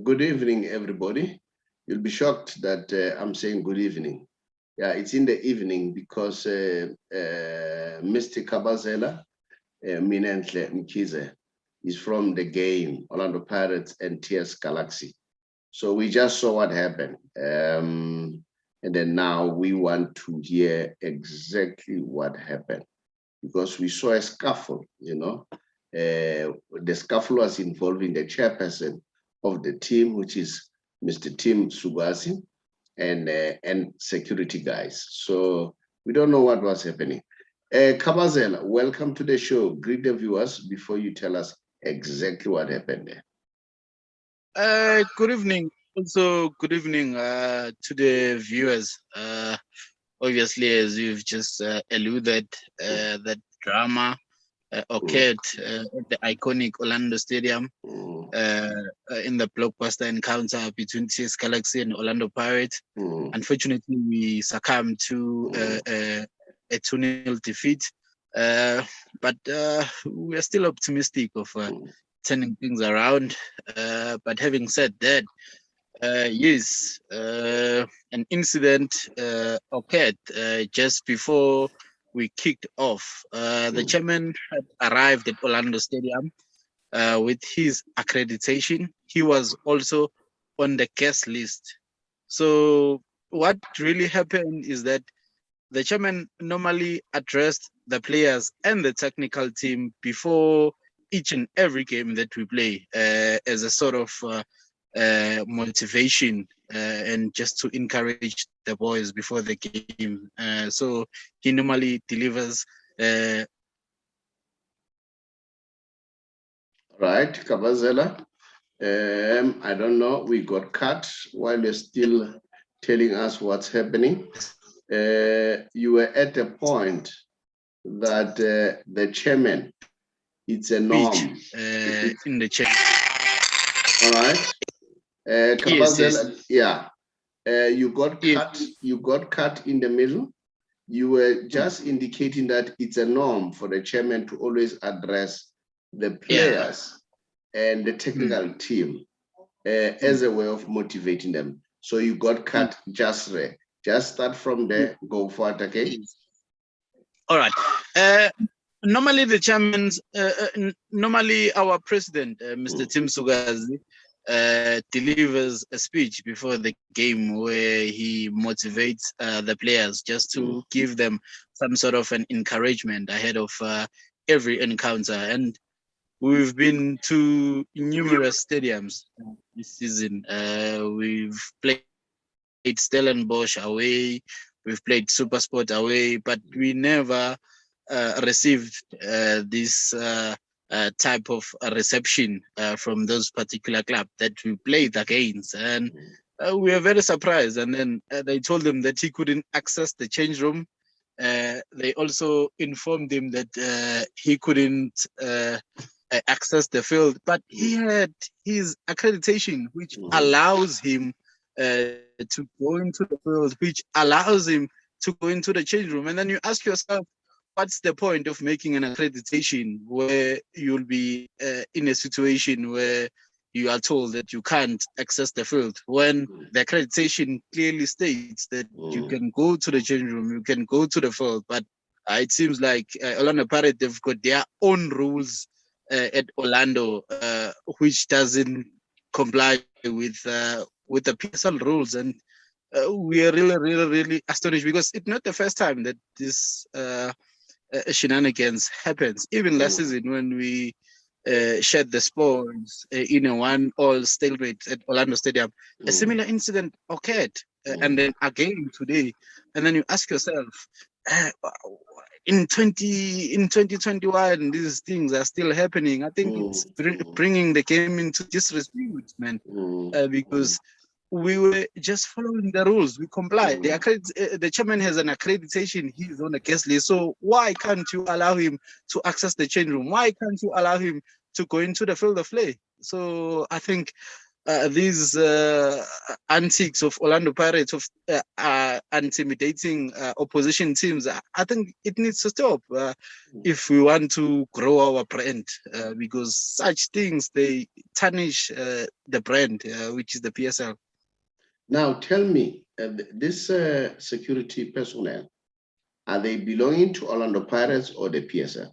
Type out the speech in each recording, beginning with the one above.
Good evening, everybody. You'll be shocked that I'm saying good evening. Yeah, it's in the evening because Mr. Kabazela, Minentle Mkize, is from the game, Orlando Pirates and TS Galaxy. So we just saw what happened. And then now we want to hear exactly what happened because we saw a scuffle, the scuffle was involving the chairperson of the team, which is Mr. Tim Sugasi, and security guys. So we don't know what was happening. Kabazela, welcome to the show. Greet the viewers before you tell us exactly what happened there. Good evening. Also, good evening to the viewers. Obviously, as you've just alluded, that drama occurred at the iconic Orlando Stadium in the blockbuster encounter between TS Galaxy and Orlando Pirates. Unfortunately, we succumbed to a 2-0 defeat, but we are still optimistic of turning things around. But having said that, yes, an incident occurred just before we kicked off. The chairman had arrived at Orlando Stadium with his accreditation. He was also on the guest list. So what really happened is that the chairman normally addressed the players and the technical team before each and every game that we play as a sort of motivation and just to encourage the boys before the game. So he normally delivers. Right, Kabazela. I don't know. We got cut while you're still telling us what's happening. You were at a point that the chairman, it's a norm. In the chair. All right. Kabazela, yes. Yeah. You got cut. You got cut in the middle. You were just indicating that it's a norm for the chairman to always address the players and the technical team as a way of motivating them. So you got cut just there. Just start from there, go for it, okay? All right. Normally the chairman's, normally our president, Mr. Tim Sugazi, delivers a speech before the game where he motivates the players just to give them some sort of an encouragement ahead of every encounter. And we've been to numerous stadiums this season. We've played Stellenbosch away, we've played Supersport away, but we never received this type of reception from those particular clubs that we played against. And we were very surprised. And then they told him that he couldn't access the change room. They also informed him that he couldn't access the field, but he had his accreditation, which allows him to go into the field, which allows him to go into the change room. And then you ask yourself, what's the point of making an accreditation where you'll be in a situation where you are told that you can't access the field when the accreditation clearly states that you can go to the change room, you can go to the field. But it seems like Orlando Pirates, they've got their own rules at Orlando, which doesn't comply with the PSL rules. And we are really astonished because it's not the first time that this shenanigans happens. Even last season when we shared the spoils in a 1-1 stalemate at Orlando Stadium, a similar incident occurred. And then again today, and then you ask yourself, in 2021, these things are still happening. I think it's bringing the game into disrepute, man, because we were just following the rules. We complied. The chairman has an accreditation. He's on a guest list. So why can't you allow him to access the change room? Why can't you allow him to go into the field of play? So I think these antics of Orlando Pirates of intimidating opposition teams, I think it needs to stop if we want to grow our brand, because such things, they tarnish the brand, which is the PSL. Now, tell me, this security personnel, are they belonging to Orlando Pirates or the PSL?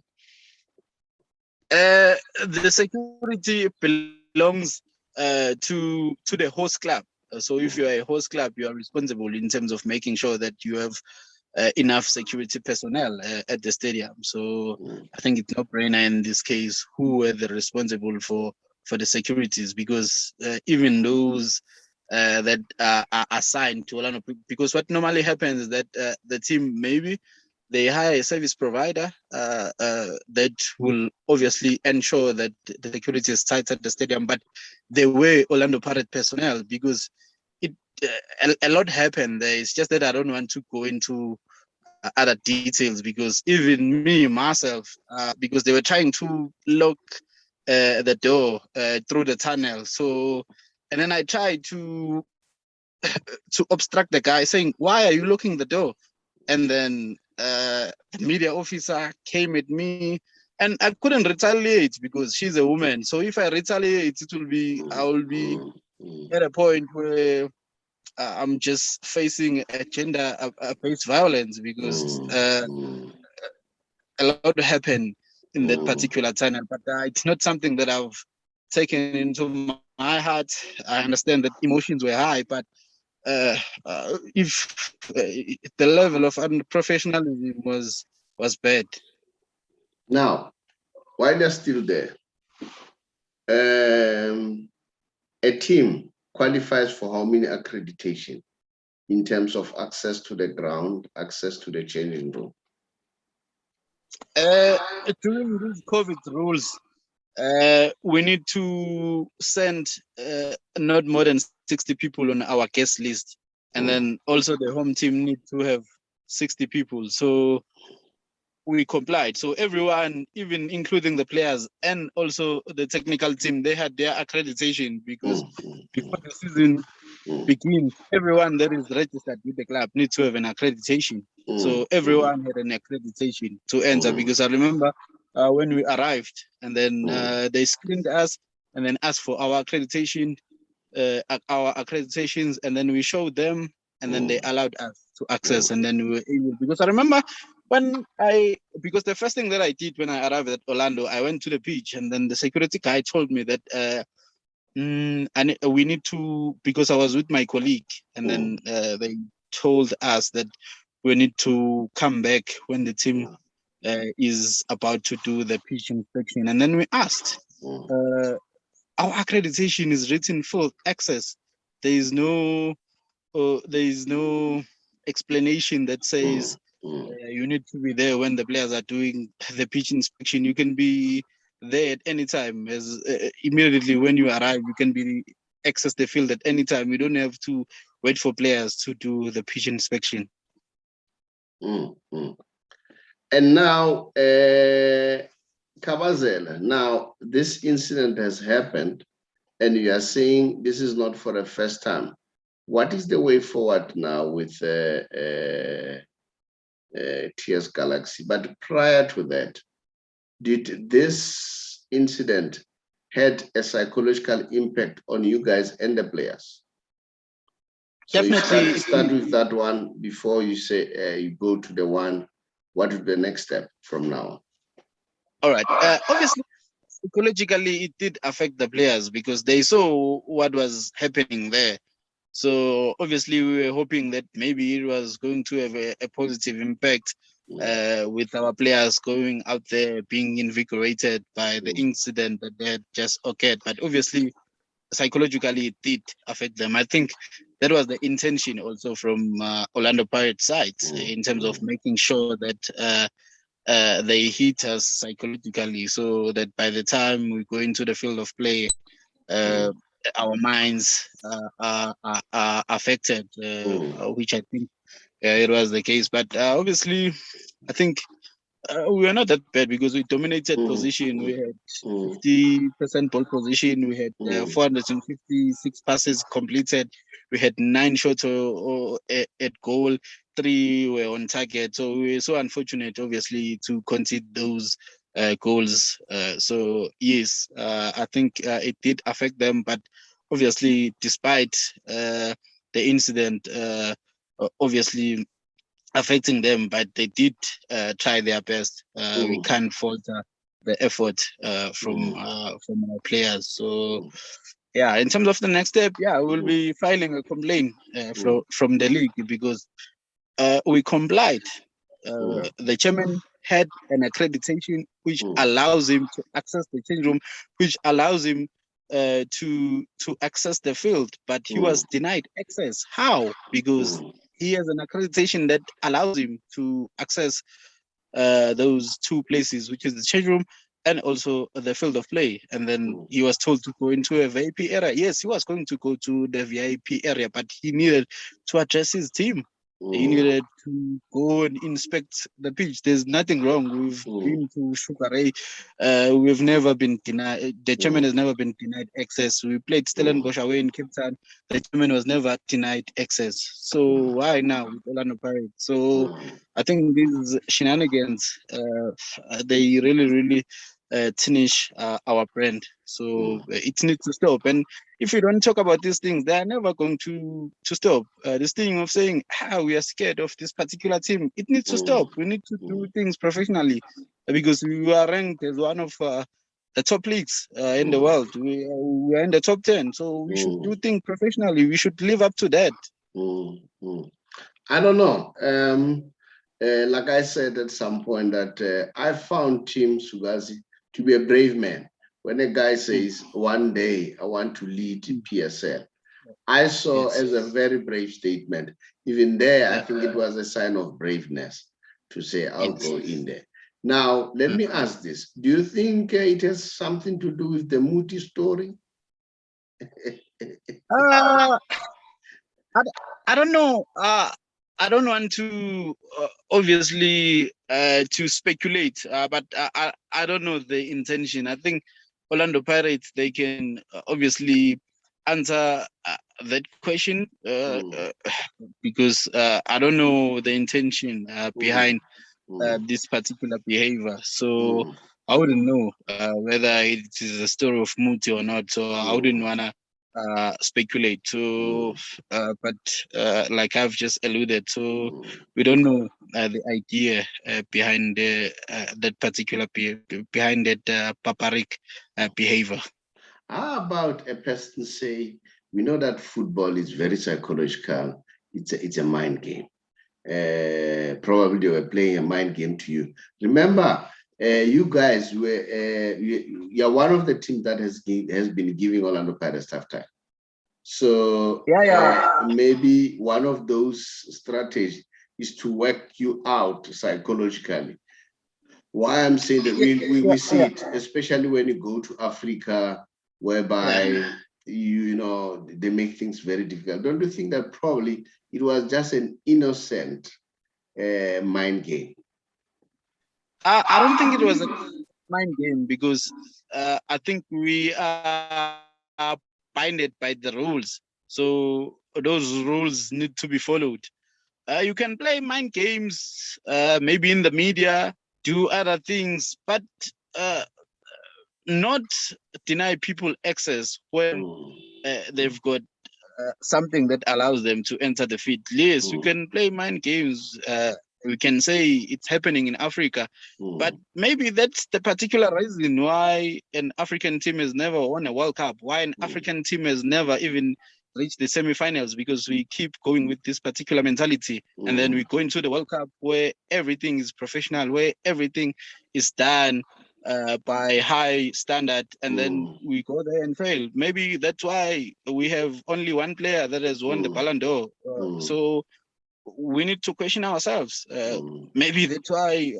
The security belongs to the host club. So if you are a host club, you are responsible in terms of making sure that you have enough security personnel at the stadium. So I think it's no brainer in this case who were the responsible for the securities, because even those that are assigned to Orlando, because what normally happens is that the team, maybe they hire a service provider that will obviously ensure that the security is tight at the stadium, but they were Orlando Pirate personnel, because it a lot happened there. It's just that I don't want to go into other details, because even me myself, because they were trying to lock the door through the tunnel. So, and then I tried to obstruct the guy, saying, "Why are you locking the door?" And then the media officer came at me, and I couldn't retaliate because she's a woman. So if I retaliate, I will be at a point where I'm just facing a gender-based violence, because a lot happened in that particular tunnel. But it's not something that I've taken into my heart. I understand that emotions were high, but if the level of unprofessionalism was bad. Now, while they're still there, a team qualifies for how many accreditation in terms of access to the ground, access to the changing room? During these COVID rules, we need to send not more than 60 people on our guest list, and then also the home team need to have 60 people. So we complied. So everyone, even including the players and also the technical team, they had their accreditation, because before the season begins, everyone that is registered with the club needs to have an accreditation. So everyone had an accreditation to enter, because I remember when we arrived, and then they screened us and then asked for our accreditations, and then we showed them, and then they allowed us to access, and then we were able. Because I remember because the first thing that I did when I arrived at Orlando, I went to the beach, and then the security guy told me that and we need to, because I was with my colleague, and then they told us that we need to come back when the team is about to do the pitch inspection. And then we asked, our accreditation is written full access. There is no explanation that says you need to be there when the players are doing the pitch inspection. You can be there at any time. As immediately when you arrive, you can be access the field at any time. You don't have to wait for players to do the pitch inspection. And now, Kabazela, now this incident has happened, and you are saying this is not for the first time. What is the way forward now with TS Galaxy? But prior to that, did this incident had a psychological impact on you guys and the players? So Definitely. You start with that one before you say you go to the one. What is the next step from now? All right. Obviously, psychologically, it did affect the players, because they saw what was happening there. So obviously, we were hoping that maybe it was going to have a positive impact with our players going out there being invigorated by the incident that had just occurred. But obviously, psychologically, it did affect them. I think that was the intention also from Orlando Pirates side, in terms of making sure that they hit us psychologically, so that by the time we go into the field of play, our minds are affected, which I think it was the case. But obviously, I think We were not that bad because we dominated Mm, position. We had mm, 50% ball position. We had mm, 456 passes completed. We had 9 shots at goal. 3 were on target. So we were so unfortunate, obviously, to concede those goals. So yes, I think it did affect them. But obviously, despite the incident, obviously affecting them, but they did try their best. We mm, can't falter the effort mm, from our players. So mm, yeah, in terms of the next step, yeah, we'll mm, be filing a complaint mm, from the league because we complied. mm, The chairman had an accreditation which mm, allows him to access the change room, which allows him to access the field, but he mm, was denied access. How? Because mm, he has an accreditation that allows him to access those 2 places, which is the change room and also the field of play. And then mm, he was told to go into a VIP area. Yes, he was going to go to the VIP area, but he needed to address his team. He mm, needed to go and inspect the pitch. There's nothing wrong. We've mm, been to Sugar Ray. We've never been denied. The chairman mm, has never been denied access. We played mm, Stellenbosch away in Cape Town. The chairman was never denied access. So why now with Orlando Pirates? So mm, I think these shenanigans, they really, really tarnish our brand. So mm, it needs to stop. And if we don't talk about these things, they are never going to stop. This thing of saying, we are scared of this particular team, it needs to mm, stop. We need to do mm, things professionally because we are ranked as one of the top leagues in the mm, world. We are in the top 10. So we should mm, do things professionally. We should live up to that. mm, mm. I don't know. Like I said at some point that I found Tim Sugazi to be a brave man. When a guy Mm, says, one day I want to lead mm, PSL, I saw yes. as a very brave statement. Even there, I Yeah. think it was a sign of braveness to say, I'll Yes. go in there. Now, let me ask this. Do you think it has something to do with the Muti story? Uh, I, I don't know. I don't want to obviously to speculate, but I don't know the intention. I think Orlando Pirates they can obviously answer that question Mm, because I don't know the intention mm, behind mm, this particular behavior. So mm, I wouldn't know whether it is a story of Muti or not. So I wouldn't mm, wanna speculate. So, mm, but like I've just alluded, so mm. we don't know the idea behind that particular behind that barbaric behavior. How about a person say, we know that football is very psychological. It's a mind game. Probably they were playing a mind game to you. Remember, you guys were you're one of the teams that has been giving Orlando Pirates tough time. So Yeah, yeah. maybe one of those strategies is to work you out psychologically. Why I'm saying that Yeah, we yeah, see yeah, it, especially when you go to Africa, yeah. whereby you know they make things very difficult. Don't you think that probably it was just an innocent mind game? I don't think it was a mind game because I think we are binded by the rules. So those rules need to be followed. You can play mind games, maybe in the media, do other things, but uh, not deny people access when Mm, they've got something that allows them to enter the field. Yes, you mm, can play mind games. We can say it's happening in Africa, but mm, maybe that's the particular reason why an African team has never won a World Cup, why an mm, African team has never even reached the semi-finals, because we keep going with this particular mentality. And then mm, we go into the World Cup where everything is professional, where everything is done by high standard, and then mm, we go there and fail. Maybe that's why we have only one player that has won the mm, Ballon d'Or. mm, So we need to question ourselves. mm, Maybe that's why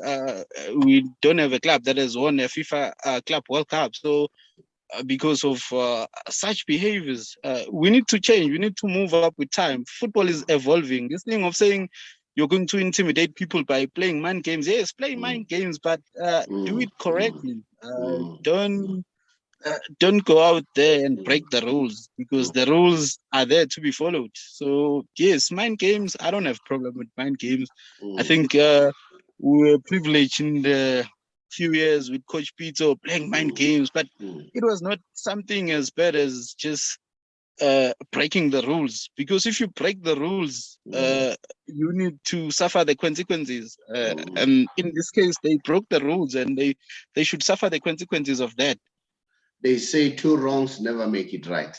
we don't have a club that has won a FIFA Club World Cup. So because of such behaviors, we need to change. We need to move up with time. Football is evolving. This thing of saying you're going to intimidate people by playing mind games. Yes, play mind games, but do it correctly. Don't go out there and break the rules, because the rules are there to be followed. So yes, mind games, I don't have problem with mind games. I think we were privileged in the few years with Coach Peter playing mind games, but it was not something as bad as just breaking the rules, because if you break the rules, you need to suffer the consequences. And in this case, they broke the rules, and they should suffer the consequences of that. They say two wrongs never make it right.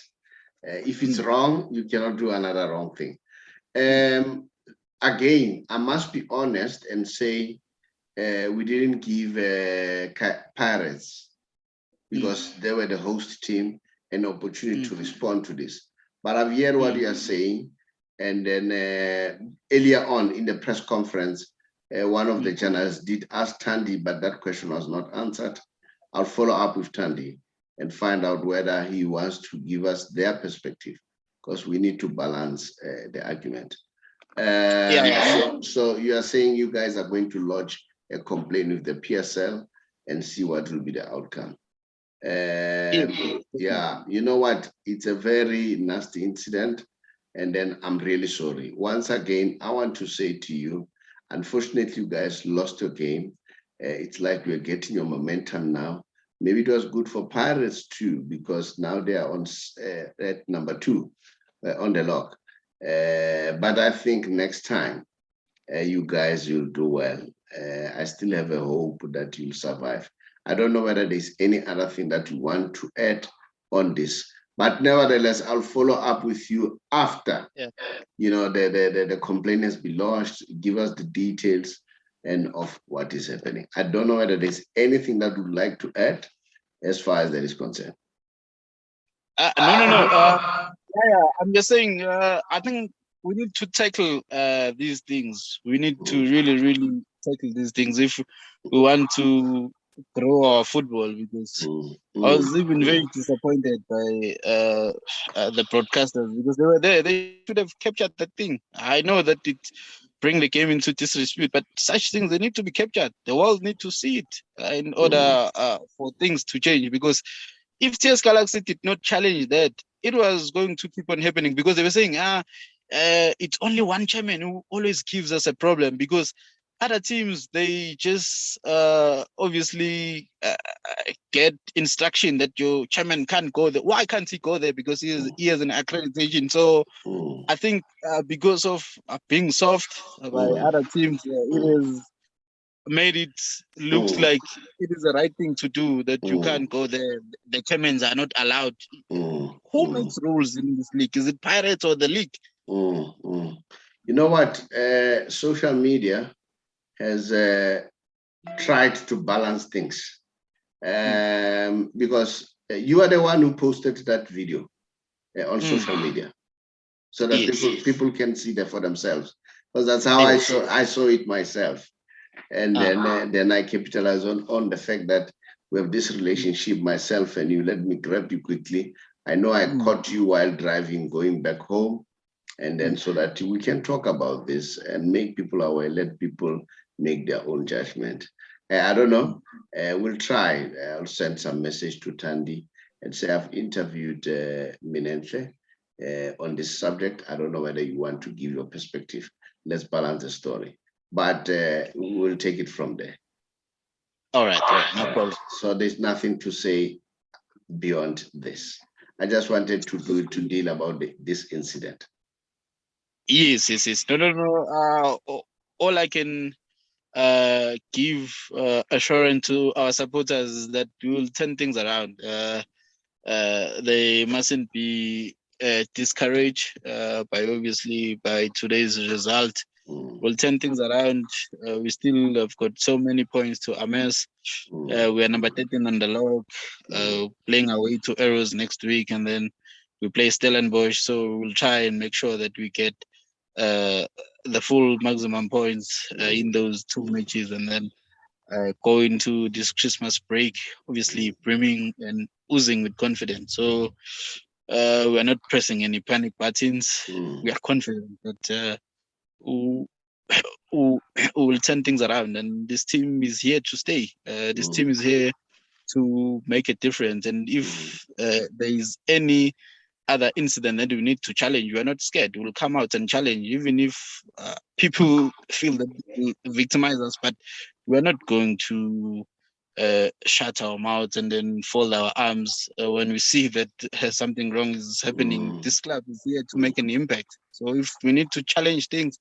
If it's wrong, you cannot do another wrong thing. Again, I must be honest and say we didn't give Pirates, because they were the host team, an opportunity to respond to this. But I've heard what you are saying. And then earlier on in the press conference, one of the journalists did ask Thandi, but that question was not answered. I'll follow up with Thandi and find out whether he wants to give us their perspective, because we need to balance the argument. So you are saying you guys are going to lodge a complaint with the PSL and see what will be the outcome. Yeah, you know what? It's a very nasty incident, and then I'm really sorry. Once again, I want to say to you, unfortunately, you guys lost your game. It's like we're getting your momentum now. Maybe it was good for Pirates too, because now they are on at number 2 on the log. But I think next time you guys will do well. I still have a hope that you'll survive. I don't know whether there's any other thing that you want to add on this, but nevertheless, I'll follow up with you after, the complaint has been lodged. Give us the details and of what is happening. I don't know whether there's anything that you would like to add as far as that is concerned. No. I'm just saying, I think we need to tackle these things. We need to really, really tackle these things if we want to grow our football, because I was even very disappointed by the broadcasters, because they were there. They should have captured that thing. I know that it bring the game into disrepute, but such things, they need to be captured. The world need to see it in order for things to change, because if TS Galaxy did not challenge that, it was going to keep on happening, because they were saying, it's only one chairman who always gives us a problem, because other teams, they just obviously get instruction that your chairman can't go there. Why can't he go there? Because he has an accreditation. So I think because of being soft by other teams, it is made it looks like it is the right thing to do, that you can't go there. The chairmans are not allowed. Who makes rules in this league? Is it Pirates or the league? You know what? Social media has tried to balance things, because you are the one who posted that video on social media, so that people can see that for themselves. Because that's how I saw it myself. And then I capitalize on the fact that we have this relationship, myself and you. Let me grab you quickly. I know I caught you while driving, going back home, and then so that we can talk about this and make people aware, let people make their own judgment. I don't know. We'll try. I'll send some message to Thandi and say I've interviewed Minenhle on this subject. I don't know whether you want to give your perspective. Let's balance the story. But we'll take it from there. All right, no problem. So there's nothing to say beyond this. I just wanted to deal about this incident. Yes. No. All I can give assurance to our supporters is that we will turn things around. They mustn't be discouraged by today's result. We'll turn things around. We still have got so many points to amass. We are number 13 on the log, playing away to Arrows next week, and then we play Stellenbosch. So we'll try and make sure that we get the full maximum points in those 2 matches, and then go into this Christmas break, obviously brimming and oozing with confidence. So we're not pressing any panic buttons. We are confident that who will turn things around. And this team is here to stay. This team is here to make a difference. And if there is any other incident that we need to challenge, we are not scared. We'll come out and challenge, even if people feel that they will victimize us. But we're not going to shut our mouths and then fold our arms when we see that something wrong is happening. This club is here to make an impact. So if we need to challenge things,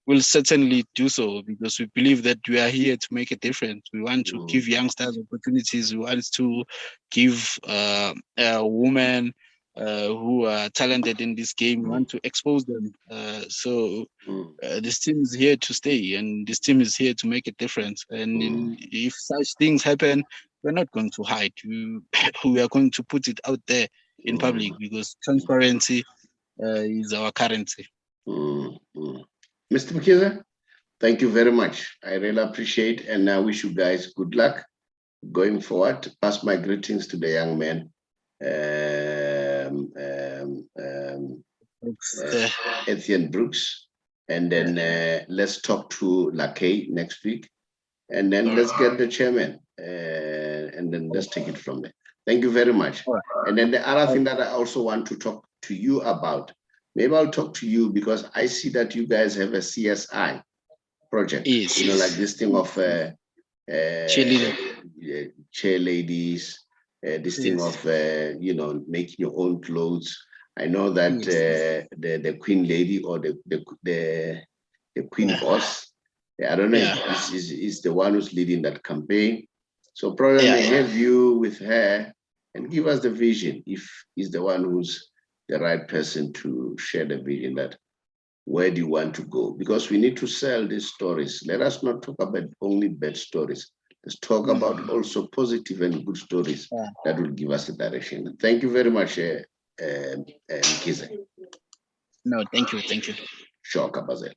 we'll certainly do so, because we believe that we are here to make a difference. We want to give youngsters opportunities. We want to give women who are talented in this game. We want to expose them. So this team is here to stay, and this team is here to make a difference. And if such things happen, we're not going to hide. We are going to put it out there in public, because transparency is our currency. Mr. Mkiza, thank you very much. I really appreciate, and I wish you guys good luck going forward. Pass my greetings to the young men. Etienne Brooks, and then let's talk to Lakay next week, and then let's get the chairman, and then let's take it from there. Thank you very much. And then the other thing that I also want to talk to you about, maybe I'll talk to you because I see that you guys have a CSI project, you know, like this thing of chair ladies, this thing of you know, making your own clothes. I know that the queen lady or the queen boss, I don't know if is the one who's leading that campaign. So probably have you with her and give us the vision if he's the one who's the right person to share the vision, that where do you want to go? Because we need to sell these stories. Let us not talk about only bad stories. Let's talk about also positive and good stories that will give us a direction. Thank you very much, Kize. No, thank you. Sure, Kabazel.